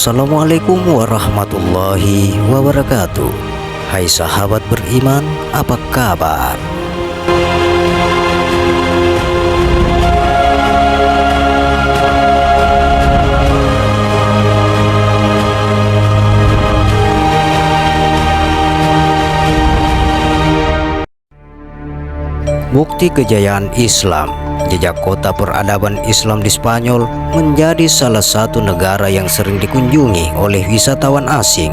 Assalamualaikum warahmatullahi wabarakatuh. Hai sahabat beriman, apa kabar? Bukti kejayaan Islam. Jejak kota peradaban Islam di Spanyol menjadi salah satu negara yang sering dikunjungi oleh wisatawan asing.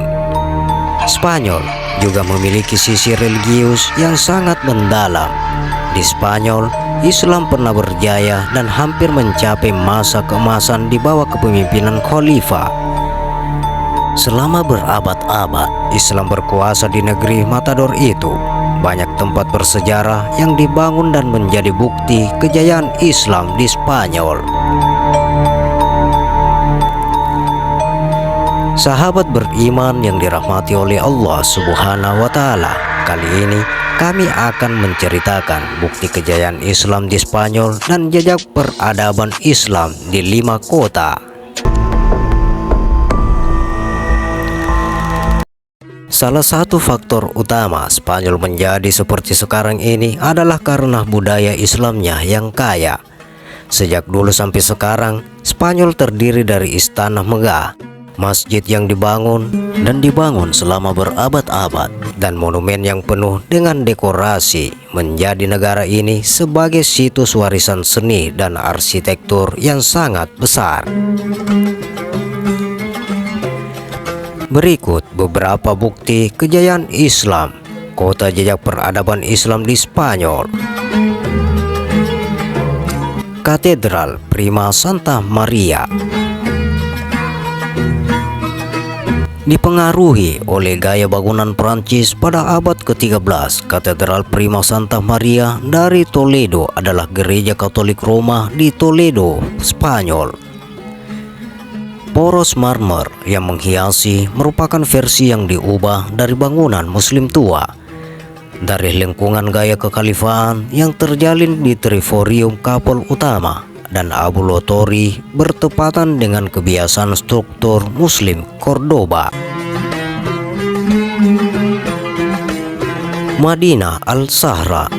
Spanyol juga memiliki sisi religius yang sangat mendalam. Di Spanyol, Islam pernah berjaya dan hampir mencapai masa keemasan di bawah kepemimpinan khalifah. Selama berabad-abad, Islam berkuasa di negeri Matador itu. Banyak tempat bersejarah yang dibangun dan menjadi bukti kejayaan Islam di Spanyol. Sahabat beriman yang dirahmati oleh Allah Subhanahu wa Ta'ala, kali ini kami akan menceritakan bukti kejayaan Islam di Spanyol dan jejak peradaban Islam di 5 kota. Salah satu faktor utama Spanyol menjadi seperti sekarang ini adalah karena budaya Islamnya yang kaya. Sejak dulu sampai sekarang, Spanyol terdiri dari istana megah, masjid yang dibangun selama berabad-abad, dan monumen yang penuh dengan dekorasi, menjadi negara ini sebagai situs warisan seni dan arsitektur yang sangat besar. Berikut beberapa bukti kejayaan Islam, kota jejak peradaban Islam di Spanyol. Katedral Prima Santa Maria. Dipengaruhi oleh gaya bangunan Prancis pada abad ke-13, Katedral Prima Santa Maria dari Toledo adalah gereja Katolik Roma di Toledo, Spanyol. Poros marmer yang menghiasi merupakan versi yang diubah dari bangunan Muslim tua. Dari lingkungan gaya kekhalifahan yang terjalin di Triforium Kapel utama dan Abu Lotori bertepatan dengan kebiasaan struktur Muslim Cordoba. Madinah Al-Zahra.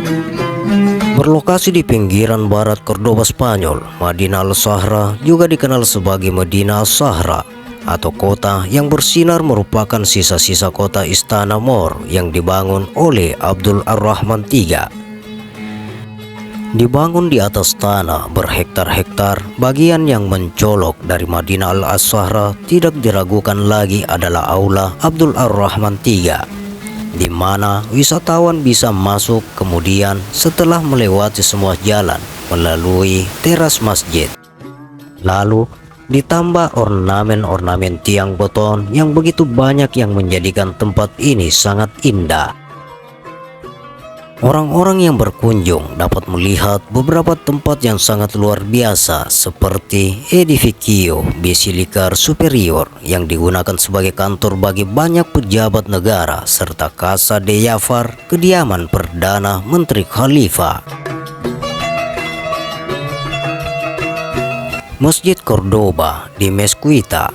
Berlokasi di pinggiran barat Cordoba, Spanyol, Madinah Al-Zahra juga dikenal sebagai Medina Al-Zahra atau kota yang bersinar, merupakan sisa-sisa kota istana Moor yang dibangun oleh Abdul Ar-Rahman III. Dibangun di atas tanah berhektar-hektar, bagian yang mencolok dari Madinah Al-Zahra tidak diragukan lagi adalah Aula Abdul Ar-Rahman III, di mana wisatawan bisa masuk kemudian setelah melewati semua jalan melalui teras masjid. Lalu ditambah ornamen-ornamen tiang beton yang begitu banyak yang menjadikan tempat ini sangat indah. Orang-orang yang berkunjung dapat melihat beberapa tempat yang sangat luar biasa seperti Edificio Basilicar Superior yang digunakan sebagai kantor bagi banyak pejabat negara, serta Casa de Jafar, kediaman Perdana Menteri Khalifah. Masjid Cordoba di Mesquita.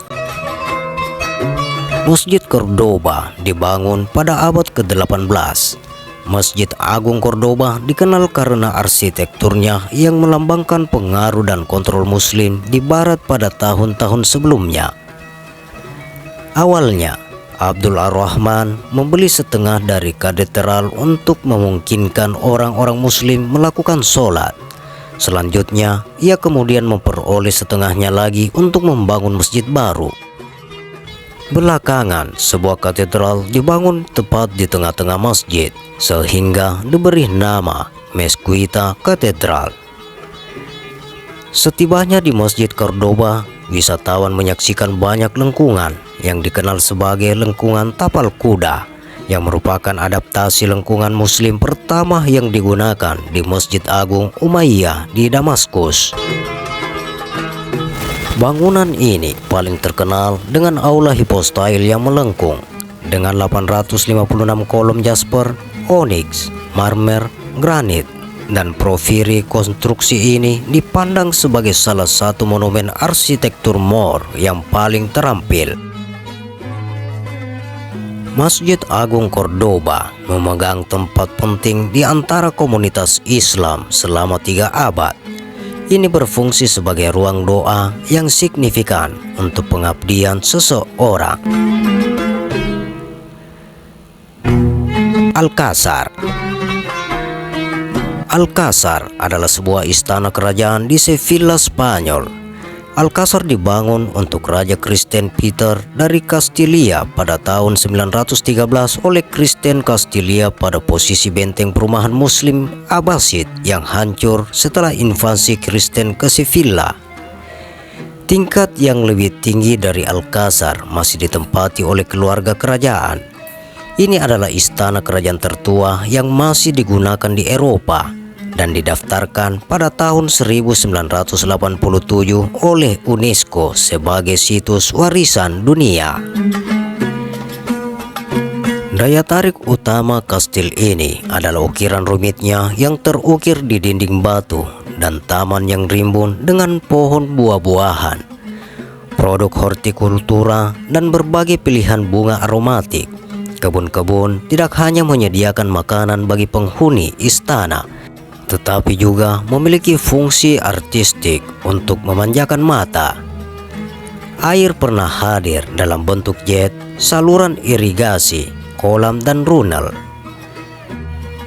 Masjid Cordoba dibangun pada abad ke-18. Masjid Agung Cordoba dikenal karena arsitekturnya yang melambangkan pengaruh dan kontrol Muslim di Barat pada tahun-tahun sebelumnya. Awalnya, Abdul Ar-Rahman membeli setengah dari katedral untuk memungkinkan orang-orang Muslim melakukan sholat. Selanjutnya, ia kemudian memperoleh setengahnya lagi untuk membangun masjid baru. Belakangan, sebuah katedral dibangun tepat di tengah-tengah masjid, sehingga diberi nama Mesquita Katedral. Setibanya di Masjid Cordoba, wisatawan menyaksikan banyak lengkungan yang dikenal sebagai lengkungan tapal kuda, yang merupakan adaptasi lengkungan Muslim pertama yang digunakan di Masjid Agung Umayyah di Damaskus. Bangunan ini paling terkenal dengan aula hipostail yang melengkung dengan 856 kolom jasper, onyx, marmer, granit, dan porfiri. Konstruksi ini dipandang sebagai salah satu monumen arsitektur Moor yang paling terampil. Masjid Agung Cordoba memegang tempat penting di antara komunitas Islam selama 3 abad. Ini berfungsi sebagai ruang doa yang signifikan untuk pengabdian seseorang. Alcázar. Alcázar adalah sebuah istana kerajaan di Sevilla, Spanyol. Alcázar dibangun untuk Raja Kristen Peter dari Kastilia pada tahun 913 oleh Kristen Kastilia pada posisi benteng perumahan Muslim Abbasid yang hancur setelah invasi Kristen ke Sevilla. Tingkat yang lebih tinggi dari Alcázar masih ditempati oleh keluarga kerajaan. Ini adalah istana kerajaan tertua yang masih digunakan di Eropa dan didaftarkan pada tahun 1987 oleh UNESCO sebagai situs warisan dunia. Daya tarik utama kastil ini adalah ukiran rumitnya yang terukir di dinding batu dan taman yang rimbun dengan pohon buah-buahan, produk hortikultura, dan berbagai pilihan bunga aromatik. Kebun-kebun tidak hanya menyediakan makanan bagi penghuni istana, tetapi juga memiliki fungsi artistik untuk memanjakan mata. Air pernah hadir dalam bentuk jet, saluran irigasi, kolam, dan runel.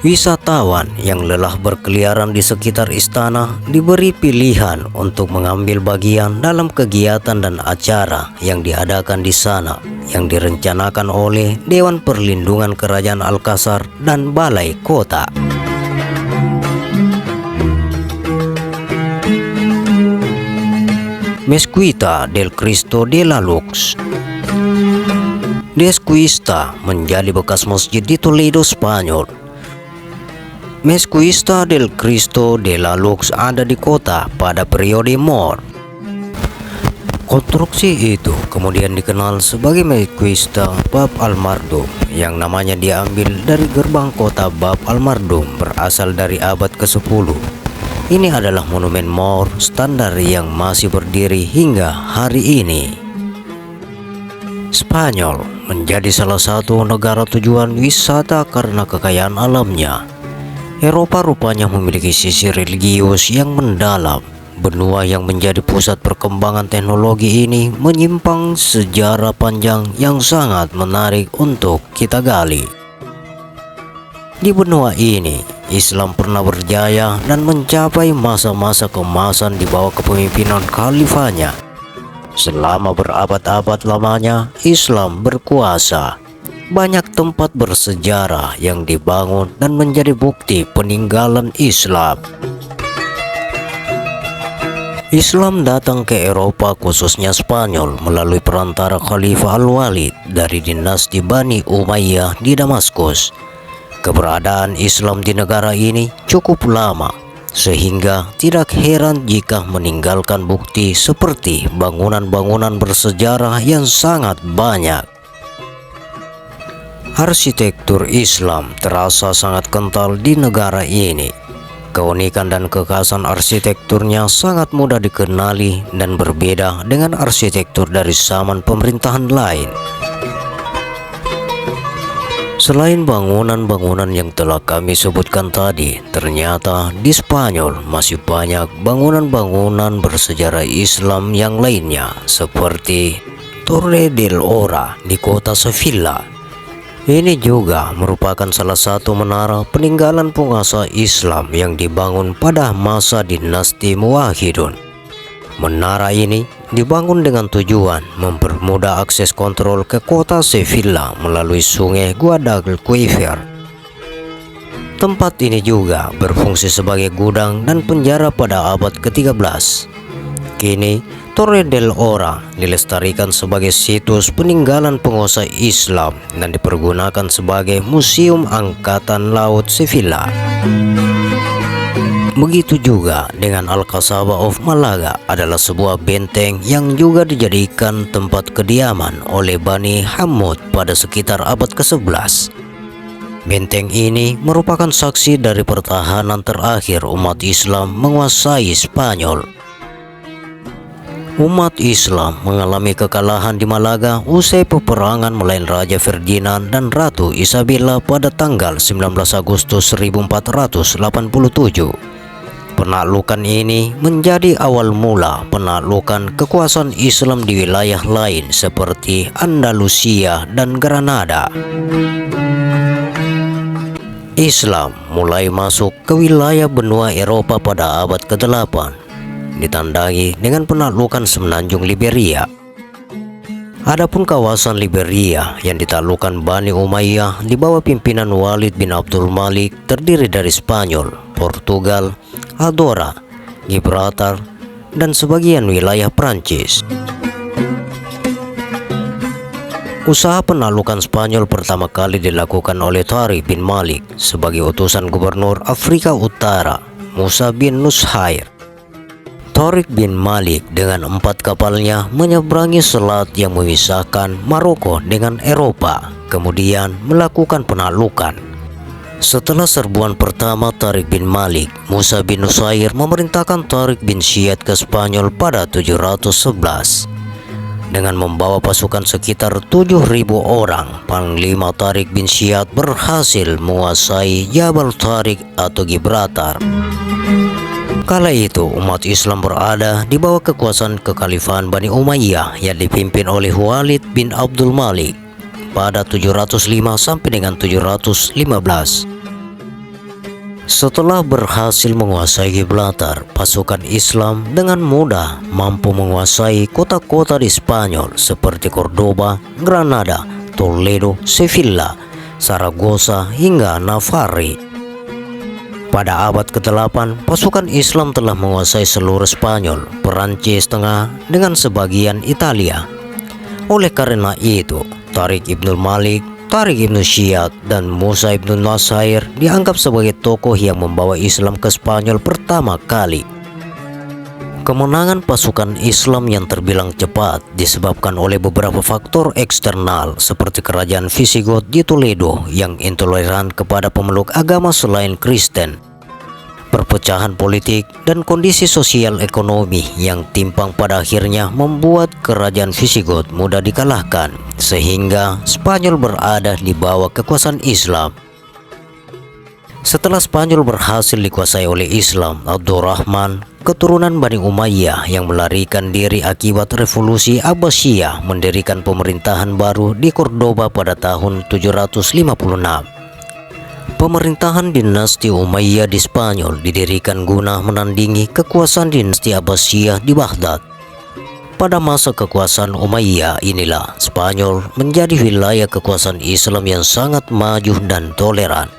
Wisatawan yang lelah berkeliaran di sekitar istana diberi pilihan untuk mengambil bagian dalam kegiatan dan acara yang diadakan di sana, yang direncanakan oleh Dewan Perlindungan Kerajaan Alcázar dan Balai Kota. Mezquita del Cristo de la Luz. Mezquita menjadi bekas masjid di Toledo, Spanyol. Mezquita del Cristo de la Luz ada di kota pada periode Moor. Konstruksi itu kemudian dikenal sebagai Mezquita Bab al-Mardum, yang namanya diambil dari gerbang kota Bab al-Mardum berasal dari abad ke-10. Ini adalah monumen Moor standar yang masih berdiri hingga hari ini. Spanyol menjadi salah satu negara tujuan wisata karena kekayaan alamnya. Eropa rupanya memiliki sisi religius yang mendalam. Benua yang menjadi pusat perkembangan teknologi ini menyimpang sejarah panjang yang sangat menarik untuk kita gali. Di benua ini, Islam pernah berjaya dan mencapai masa-masa kemasan di bawah kepemimpinan khalifahnya. Selama berabad-abad lamanya, Islam berkuasa. Banyak tempat bersejarah yang dibangun dan menjadi bukti peninggalan Islam. Islam datang ke Eropa, khususnya Spanyol, melalui perantara Khalifah Al-Walid dari dinasti Bani Umayyah di Damaskus. Keberadaan Islam di negara ini cukup lama, sehingga tidak heran jika meninggalkan bukti seperti bangunan-bangunan bersejarah yang sangat banyak. Arsitektur Islam terasa sangat kental di negara ini. Keunikan dan kekhasan arsitekturnya sangat mudah dikenali dan berbeda dengan arsitektur dari zaman pemerintahan lain. Selain bangunan-bangunan yang telah kami sebutkan tadi, ternyata di Spanyol masih banyak bangunan-bangunan bersejarah Islam yang lainnya, seperti Torre del Ora di kota Sevilla. Ini juga merupakan salah satu menara peninggalan penguasa Islam yang dibangun pada masa dinasti Muwahhidun. Menara ini dibangun dengan tujuan mempermudah akses kontrol ke kota Sevilla melalui sungai Guadalquivir. Tempat ini juga berfungsi sebagai gudang dan penjara pada abad ke-13. Kini, Torre del Ora dilestarikan sebagai situs peninggalan penguasa Islam dan dipergunakan sebagai Museum Angkatan Laut Sevilla. Begitu juga dengan Alcazaba of Malaga, adalah sebuah benteng yang juga dijadikan tempat kediaman oleh Bani Hammud pada sekitar abad ke-11. Benteng ini merupakan saksi dari pertahanan terakhir umat Islam menguasai Spanyol. Umat Islam mengalami kekalahan di Malaga usai peperangan melawan Raja Ferdinand dan Ratu Isabella pada tanggal 19 Agustus 1487. Penaklukan ini menjadi awal mula penaklukan kekuasaan Islam di wilayah lain seperti Andalusia dan Granada. Islam mulai masuk ke wilayah benua Eropa pada abad ke-8, ditandai dengan penaklukan semenanjung Liberia. Adapun kawasan Liberia yang ditaklukkan Bani Umayyah di bawah pimpinan Walid bin Abdul Malik terdiri dari Spanyol, Portugal, Andorra, Gibraltar, dan sebagian wilayah Prancis. Usaha penaklukan Spanyol pertama kali dilakukan oleh Tariq bin Malik sebagai utusan gubernur Afrika Utara, Musa bin Nushair. Tariq bin Malik dengan 4 kapalnya menyeberangi selat yang memisahkan Maroko dengan Eropa, kemudian melakukan penaklukan. Setelah serbuan pertama Tariq bin Malik, Musa bin Nushair memerintahkan Tariq bin Ziyad ke Spanyol pada 711. Dengan membawa pasukan sekitar 7.000 orang, Panglima Tariq bin Ziyad berhasil menguasai Jabal Tariq atau Gibraltar. Kala itu umat Islam berada di bawah kekuasaan kekhalifahan Bani Umayyah yang dipimpin oleh Walid bin Abdul Malik pada 705 sampai dengan 715. Setelah berhasil menguasai Gibraltar, pasukan Islam dengan mudah mampu menguasai kota-kota di Spanyol seperti Cordoba, Granada, Toledo, Sevilla, Zaragoza hingga Navarre. Pada abad ke-8, pasukan Islam telah menguasai seluruh Spanyol, Perancis Tengah dengan sebagian Italia. Oleh karena itu, Tariq ibn Malik, Tariq ibn Ziyad, dan Musa ibn Nushair dianggap sebagai tokoh yang membawa Islam ke Spanyol pertama kali. Kemenangan pasukan Islam yang terbilang cepat disebabkan oleh beberapa faktor eksternal seperti kerajaan Visigoth di Toledo yang intoleran kepada pemeluk agama selain Kristen, perpecahan politik, dan kondisi sosial ekonomi yang timpang pada akhirnya membuat kerajaan Visigoth mudah dikalahkan, sehingga Spanyol berada di bawah kekuasaan Islam. Setelah Spanyol berhasil dikuasai oleh Islam, Abdurrahman, keturunan Bani Umayyah yang melarikan diri akibat revolusi Abbasiyah, mendirikan pemerintahan baru di Cordoba pada tahun 756. Pemerintahan dinasti Umayyah di Spanyol didirikan guna menandingi kekuasaan dinasti Abbasiyah di Baghdad. Pada masa kekuasaan Umayyah inilah Spanyol menjadi wilayah kekuasaan Islam yang sangat maju dan toleran.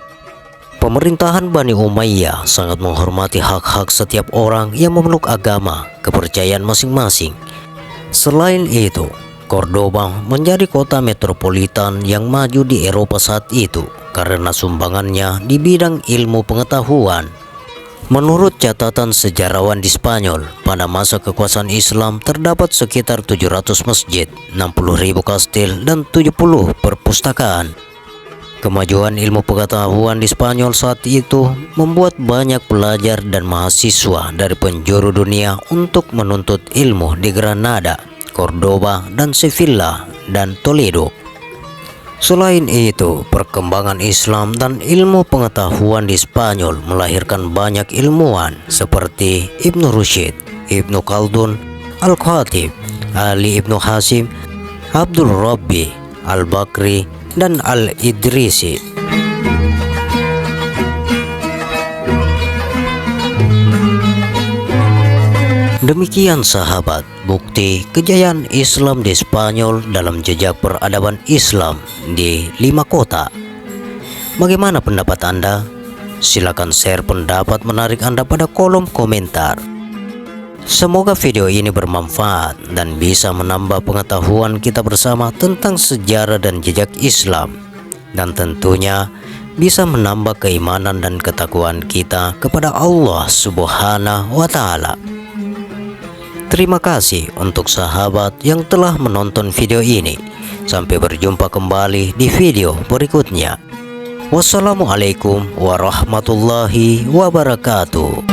Pemerintahan Bani Umayyah sangat menghormati hak-hak setiap orang yang memeluk agama kepercayaan masing-masing. Selain itu, Cordoba menjadi kota metropolitan yang maju di Eropa saat itu karena sumbangannya di bidang ilmu pengetahuan. Menurut catatan sejarawan di Spanyol, pada masa kekuasaan Islam terdapat sekitar 700 masjid, 60.000 kastil, dan 70 perpustakaan. Kemajuan ilmu pengetahuan di Spanyol saat itu membuat banyak pelajar dan mahasiswa dari penjuru dunia untuk menuntut ilmu di Granada, Cordoba, dan Sevilla, dan Toledo. Selain itu, perkembangan Islam dan ilmu pengetahuan di Spanyol melahirkan banyak ilmuwan seperti Ibn Rushd, Ibn Khaldun, Al-Khatib, Ali Ibn Hasim, Abdul Rabbi, Al-Bakri, dan Al-Idrisi. Demikian sahabat, bukti kejayaan Islam di Spanyol dalam jejak peradaban Islam di 5 kota. Bagaimana pendapat Anda? Silakan share pendapat menarik Anda pada kolom komentar. Semoga video ini bermanfaat dan bisa menambah pengetahuan kita bersama tentang sejarah dan jejak Islam, dan tentunya bisa menambah keimanan dan ketakwaan kita kepada Allah Subhanahu wa Ta'ala. Terima kasih untuk sahabat yang telah menonton video ini. Sampai berjumpa kembali di video berikutnya. Wassalamualaikum warahmatullahi wabarakatuh.